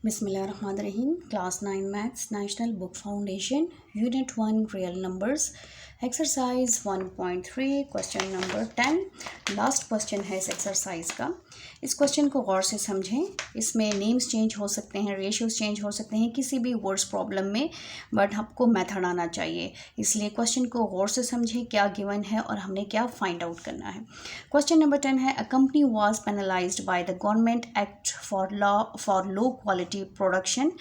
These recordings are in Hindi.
Bismillahirrahmanirrahim. Class 9 Maths National Book Foundation Unit 1 Real Numbers Exercise 1.3 Question number 10. Last question है इस एक्सरसाइज का. इस क्वेश्चन को गौर से समझें. इसमें नेम्स चेंज हो सकते हैं, रेशियोज चेंज हो सकते हैं किसी भी वर्ड्स प्रॉब्लम में, बट आपको मेथड आना चाहिए. इसलिए क्वेश्चन को गौर से समझें क्या गिवन है और हमने क्या फाइंड आउट करना है. क्वेश्चन नंबर 10 है, a company was penalised by the government act for low quality production.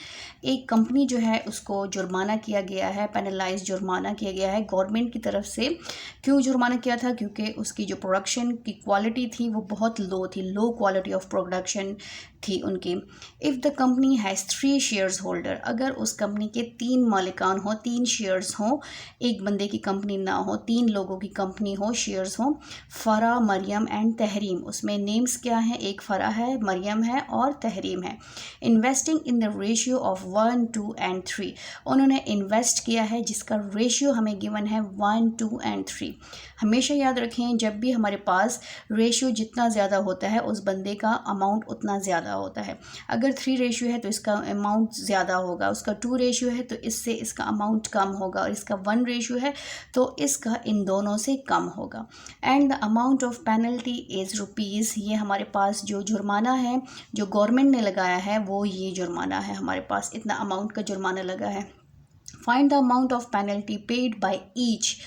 एक कंपनी जो है उसको जुर्माना किया गया है, पेनलाइज जुर्माना किया गया है गवर्नमेंट की तरफ से. क्यों जुर्माना किया था? क्योंकि उसकी जो प्रोडक्शन की क्वालिटी थी वो बहुत लो थी, लो क्वालिटी ऑफ प्रोडक्शन थी उनकी. If the company has 3 shares holder, अगर उस कंपनी के 3 मालिकान हो, 3 शेयर्स हो, एक बंदे की कंपनी ना हो, 3 लोगों की कंपनी हो, शेयर्स हो. फ़रा, मरियम एंड तहरीम, उसमें नेम्स क्या हैं? एक फ़रा है, मरियम है और तहरीम है. Investing in the ratio of 1, 2 and 3, उन्होंने इन्वेस्ट किया है जिसका रेशियो हमें गिवन है 1, 2 एंड 3. हमेशा याद रखें जब भी हमारे पास रेशियो जितना ज़्यादा होता है उस बंदे का अमाउंट उतना ज़्यादा होता है. अगर 3 रेशियो है तो इसका अमाउंट ज़्यादा होगा, उसका 2 रेशियो है तो इससे इसका अमाउंट कम होगा, और इसका 1 रेशियो है तो इसका इन दोनों से कम होगा. And the amount of penalty is rupees, ये हमारे पास जो जुर्माना है जो गवर्नमेंट ने लगाया है वो ये जुर्माना है, हमारे पास इतना अमाउंट का जुर्माना लगा है. Find the amount of penalty paid by each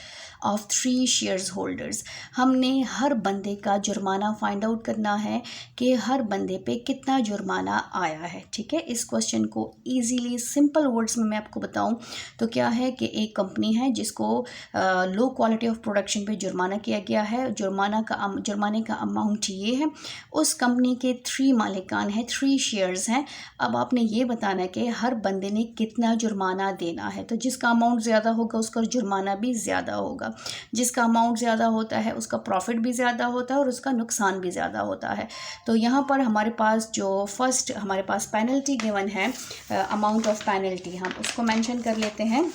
of 3 shares holders, हमने हर बंदे का जुर्माना फाइंड आउट करना है कि हर बंदे पे कितना जुर्माना आया है. ठीक है, इस क्वेश्चन को इजीली सिंपल वर्ड्स में मैं आपको बताऊं तो क्या है कि एक कंपनी है जिसको लो क्वालिटी ऑफ प्रोडक्शन पे जुर्माना किया गया है. जुर्माने का अमाउंट ये है. उस कंपनी के 3 मालिकान हैं, 3 शेयर्स हैं. अब आपने ये बताना है कि हर बंदे ने कितना जुर्माना देना है. तो जिसका अमाउंट ज़्यादा होगा उसका जुर्माना भी ज़्यादा होगा, जिसका अमाउंट ज़्यादा होता है उसका प्रॉफिट भी ज़्यादा होता है और उसका नुकसान भी ज़्यादा होता है. तो यहाँ पर हमारे पास जो फर्स्ट हमारे पास पेनल्टी गिवन है, अमाउंट ऑफ पेनल्टी, हम उसको मेंशन कर लेते हैं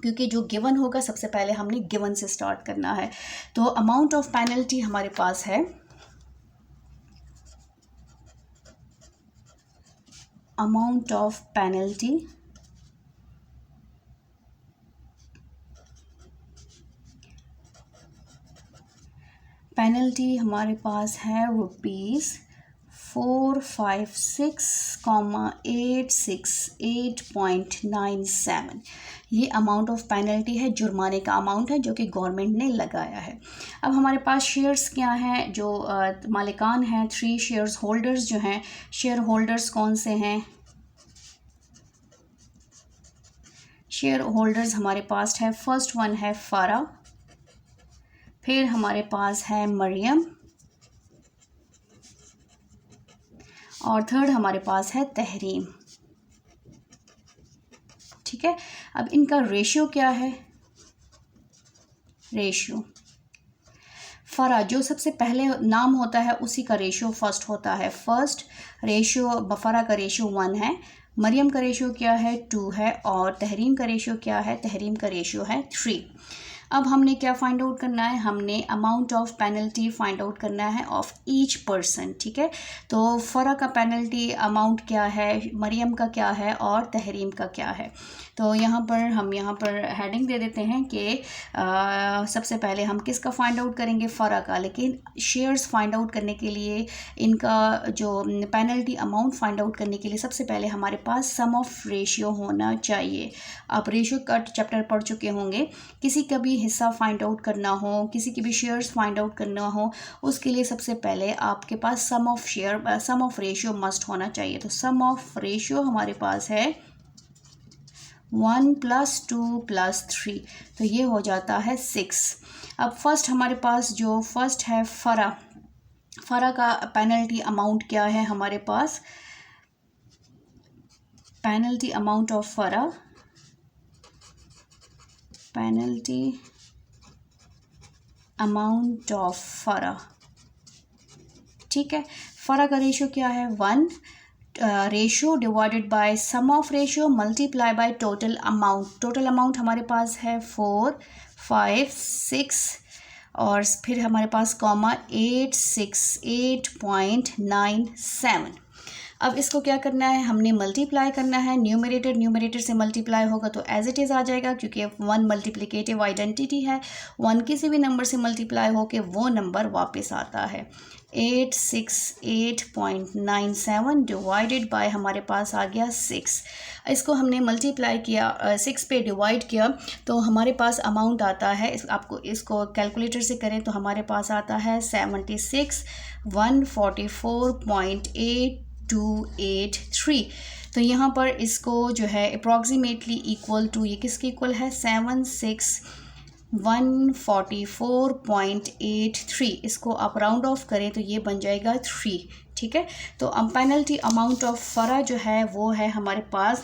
क्योंकि जो गिवन होगा सबसे पहले हमने गिवन से स्टार्ट करना है. तो अमाउंट ऑफ पेनल्टी हमारे पास है, अमाउंट ऑफ पेनल्टी हमारे पास है ₹456,868.97. ये अमाउंट ऑफ पेनल्टी है, जुर्माने का अमाउंट है जो कि गवर्नमेंट ने लगाया है. अब हमारे पास शेयर्स क्या हैं, जो मालिकान हैं 3 शेयर्स होल्डर्स जो हैं, शेयर होल्डर्स कौन से हैं? शेयर होल्डर्स हमारे पास है, फर्स्ट वन है फ़ारा, फिर हमारे पास है मरियम और थर्ड हमारे पास है तहरीम. ठीक है, अब इनका रेशियो क्या है? रेशियो फ़रा जो सबसे पहले नाम होता है उसी का रेशियो फर्स्ट होता है. फर्स्ट रेशियो फ़रा का रेशियो 1 है, मरियम का रेशियो क्या है? 2 है, और तहरीम का रेशियो क्या है? तहरीम का रेशियो है 3. अब हमने क्या फाइंड आउट करना है? हमने amount of penalty find out करना है ऑफ ईच पर्सन. ठीक है, तो फ़रा का पेनल्टी अमाउंट क्या है, मरियम का क्या है और तहरीम का क्या है? तो यहाँ पर हेडिंग दे देते हैं कि सबसे पहले हम किसका फाइंड आउट करेंगे? फ़रा का. लेकिन शेयर्स फाइंड आउट करने के लिए, इनका जो पेनल्टी अमाउंट फाइंड आउट करने के लिए सबसे पहले हमारे पास सम ऑफ रेशियो होना चाहिए. आप रेशियो का चैप्टर पढ़ चुके होंगे. किसी का भी हिस्सा फाइंड आउट करना हो, किसी की भी शेयर्स फाइंड आउट करना हो, उसके लिए सबसे पहले आपके पास सम ऑफ रेशियो मस्ट होना चाहिए. तो सम ऑफ रेशियो हमारे पास है 1 + 2 + 3, तो ये हो जाता है 6. अब फर्स्ट हमारे पास जो फर्स्ट है फ़रा का पेनल्टी अमाउंट क्या है हमारे पास? Penalty amount of Farah, penalty amount of Farah. ठीक है, फ़रा का रेशियो क्या है? 1. Ratio divided by sum of ratio multiply by total amount. Total amount हमारे पास है 4, 5, 6 और फिर हमारे पास कॉमा 868.97. अब इसको क्या करना है, हमने मल्टीप्लाई करना है। न्यूमरेटर से मल्टीप्लाई होगा तो एज इट इज़ आ जाएगा, क्योंकि 1 मल्टीप्लिकेटिव आइडेंटिटी है। 1 किसी भी नंबर से मल्टीप्लाई होके वो नंबर वापस आता है। 868.97 डिवाइडेड बाय हमारे पास आ गया 6। इसको हमने मल्टीप्लाई किया, 6 पे डिवाइड किया तो हमारे पास अमाउंट आता है, आपको इसको कैलकुलेटर से करें तो हमारे पास आता है 76,144.8283। तो यहाँ पर इसको जो है अप्रॉक्सीमेटली इक्वल टू, ये किसके इक्वल है, 76,144.83। इसको आप राउंड ऑफ करें तो ये बन जाएगा 3। ठीक है, तो अब पेनल्टी अमाउंट ऑफ फ़रा जो है वो है हमारे पास,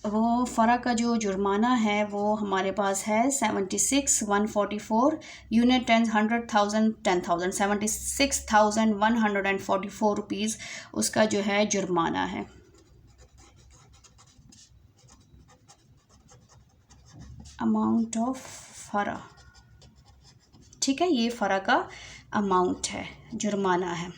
वो फ़रा का जो जुर्माना है वो हमारे पास है 76,144 यूनिट 10 100,000 10,000 76,144 रुपीज़ उसका जो है जुर्माना है। अमाउंट ऑफ फ़रा, ठीक है, ये फ़रा का अमाउंट है, जुर्माना है।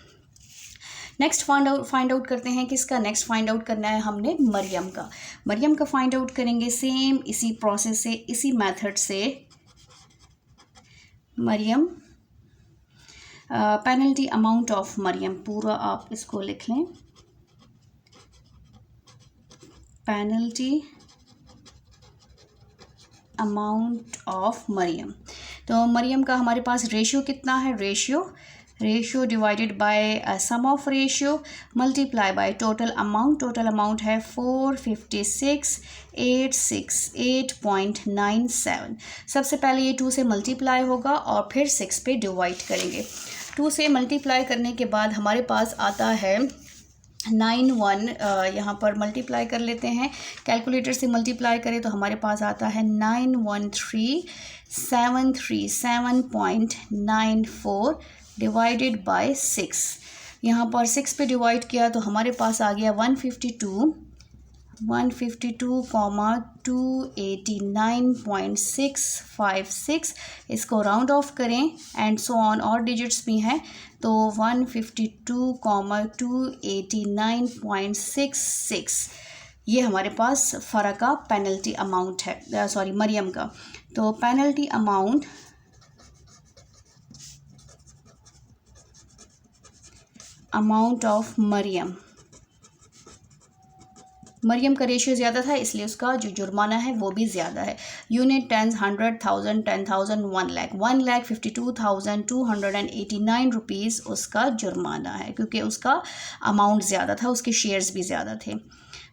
नेक्स्ट फाइंड आउट करते हैं किसका, नेक्स्ट फाइंड आउट करना है हमने मरियम का। मरियम का फाइंड आउट करेंगे सेम इसी प्रोसेस से, इसी मेथड से। Mariam, penalty amount of Mariam, पूरा आप इसको लिख लें, पेनल्टी अमाउंट ऑफ मरियम। तो मरियम का हमारे पास रेशियो कितना है, ratio divided by sum of ratio multiply by total amount है 456,868.97। सबसे पहले ये 2 से मल्टीप्लाई होगा और फिर 6 पे डिवाइड करेंगे। 2 से मल्टीप्लाई करने के बाद हमारे पास आता है 91, यहाँ पर मल्टीप्लाई कर लेते हैं, कैलकुलेटर से मल्टीप्लाई करें तो हमारे पास आता है 913,737.94 डिवाइडेड बाय 6। यहाँ पर 6 पे डिवाइड किया तो हमारे पास आ गया 152,289.656। इसको राउंड ऑफ करें एंड सो ऑन, और डिजिट्स भी हैं तो 152,289.66 ये हमारे पास फ़रा का पेनल्टी अमाउंट है, सॉरी मरियम का। तो पेनल्टी अमाउंट ऑफ मरियम का रेशियो ज़्यादा था इसलिए उसका जो जुर्माना है वो भी ज़्यादा है। यूनिट 10 100,000 10,000 1,52,289 रुपीज़ उसका जुर्माना है, क्योंकि उसका अमाउंट ज़्यादा था, उसके शेयर्स भी ज़्यादा थे।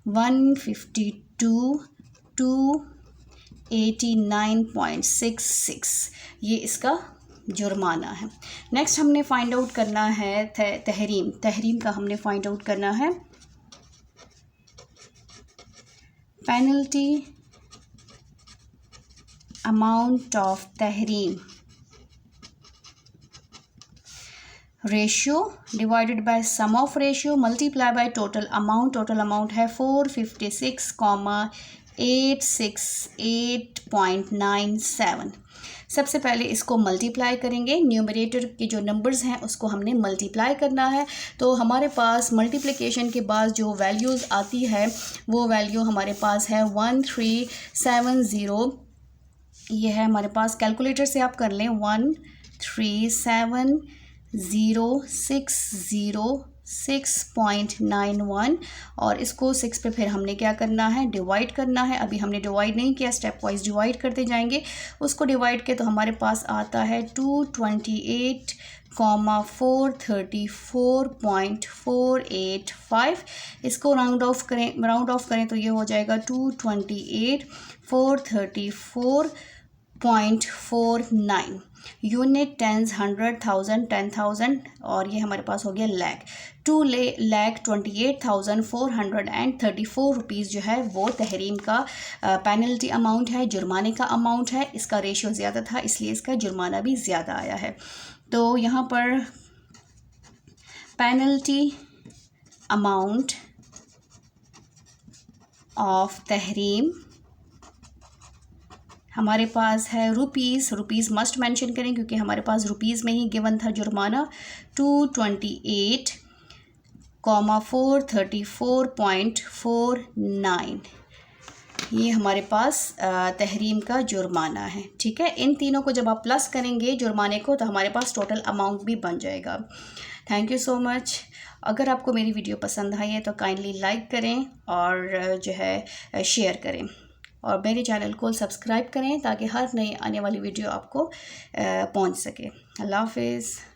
152,289.66 ये इसका जुर्माना है। नेक्स्ट हमने फाइंड आउट करना है तहरीम का हमने फाइंड आउट करना है penalty amount of Tahreem. Ratio divided by sum of ratio multiply by total amount है 456,868.97। सबसे पहले इसको मल्टीप्लाई करेंगे, न्यूमरेटर के जो नंबर्स हैं उसको हमने मल्टीप्लाई करना है। तो हमारे पास मल्टीप्लिकेशन के बाद जो वैल्यूज़ आती है वो वैल्यू हमारे पास है 1370। ये है हमारे पास, कैलकुलेटर से आप कर लें 1370,606.91 और इसको 6 पे फिर हमने क्या करना है, डिवाइड करना है। अभी हमने डिवाइड नहीं किया, स्टेप वाइज डिवाइड करते जाएंगे। उसको डिवाइड के तो हमारे पास आता है 228,434.485। इसको राउंड ऑफ करें तो ये हो जाएगा 228,434.49 यूनिट 10 100,000 10,000 और ये हमारे पास हो गया लाख। 2,28,434 रुपीज़ जो है वो तहरीम का पेनल्टी अमाउंट है, जुर्माने का अमाउंट है। इसका रेशियो ज़्यादा था इसलिए इसका जुर्माना भी ज़्यादा आया है। तो यहाँ पर पेनल्टी अमाउंट ऑफ तहरीम हमारे पास है रुपीज़ मस्ट मेंशन करें क्योंकि हमारे पास रुपीज़ में ही गिवन था जुर्माना 228 34.49 ये हमारे पास तहरीम का जुर्माना है। ठीक है, इन तीनों को जब आप प्लस करेंगे जुर्माने को तो हमारे पास टोटल अमाउंट भी बन जाएगा। Thank you so much. अगर आपको मेरी वीडियो पसंद आई है तो काइंडली लाइक करें और जो है शेयर करें और मेरे चैनल को सब्सक्राइब करें ताकि हर नई आने वाली वीडियो आपको पहुंच सके। अल्लाह हाफिज़।